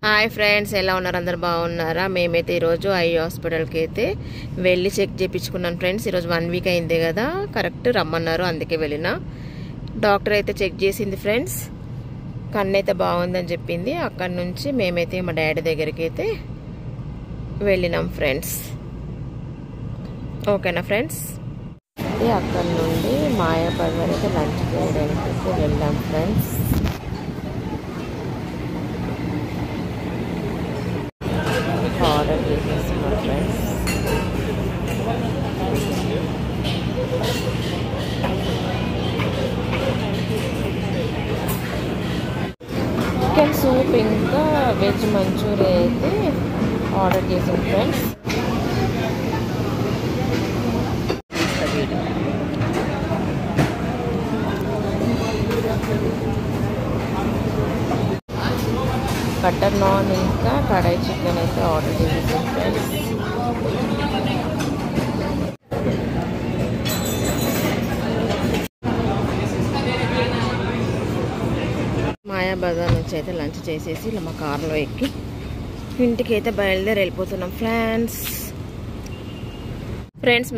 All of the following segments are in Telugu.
హాయ్ ఫ్రెండ్స్, ఎలా ఉన్నారు? అందరు బాగున్నారా? మేమైతే ఈరోజు ఐ హాస్పిటల్కి అయితే వెళ్ళి చెక్ చేయించుకున్నాను ఫ్రెండ్స్. ఈరోజు 1 వీక్ అయింది కదా, కరెక్ట్ రమ్మన్నారు, అందుకే వెళ్ళిన. డాక్టర్ అయితే చెక్ చేసింది ఫ్రెండ్స్, కన్ను అయితే బాగుందని చెప్పింది. అక్కడి నుంచి మేమైతే మా డాడీ దగ్గరికి అయితే వెళ్ళినాం ఫ్రెండ్స్. ఓకేనా ఫ్రెండ్స్? అక్కడి నుండి మాయాబజార్ అయితే లంచ్ చేయడానికి అయితే వెళ్ళాం ఫ్రెండ్స్. ఆర్డర్ చేసేస్తున్నాం ఫ్రెండ్స్. చికెన్ సూప్ ఇంకా వెజ్ మంచూరియా అయితే ఆర్డర్ చేసాం ఫ్రెండ్స్. బటర్ నాన్ ఇంకా కడాయి చికెన్ అయితే ఆర్డర్ చేసాం ఫ్రెండ్స్. మాయాబజార్ నుంచి అయితే లంచ్ చేసేసి ఇలా మా కార్లో ఎక్కి ఇంటికి అయితే బయలుదేరి వెళ్ళిపోతున్నాం ఫ్రెండ్స్.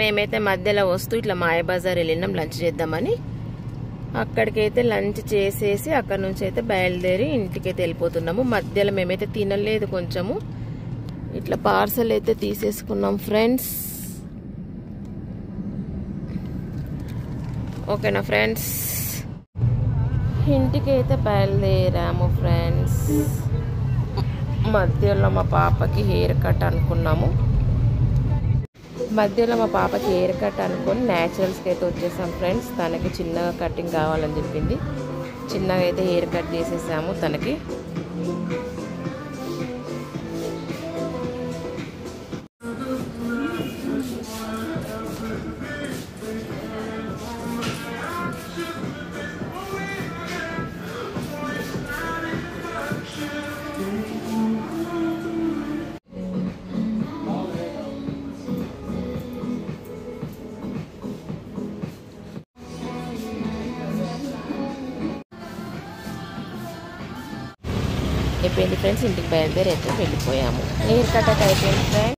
మేమైతే మధ్యలో వస్తూ ఇట్లా మాయాబజార్ వెళ్ళినాం లంచ్ చేద్దామని. అక్కడికైతే లంచ్ చేసేసి అక్కడ నుంచి అయితే బయలుదేరి ఇంటికైతే వెళ్ళిపోతున్నాము. మధ్యలో మేమైతే తినలేదు, కొంచెము ఇట్లా పార్సల్ అయితే తీసేసుకున్నాం ఫ్రెండ్స్. ఓకేనా ఫ్రెండ్స్? ఇంటికి అయితే బయలుదేరాము ఫ్రెండ్స్. మధ్యలో మా పాపకి హెయిర్ కట్ అనుకున్నాము. అనుకొని న్యాచురల్స్కి అయితే వచ్చేసాం ఫ్రెండ్స్. తనకి చిన్నగా కటింగ్ కావాలని చెప్పింది, చిన్నగా అయితే హెయిర్ కట్ చేసేసాము తనకి. అయిపోయింది ఫ్రెండ్స్, ఇంటికి బయలుదేరి అయితే వెళ్ళిపోయాము. హెయిర్ కట్ అయితే అయిపోయింది ఫ్రెండ్స్.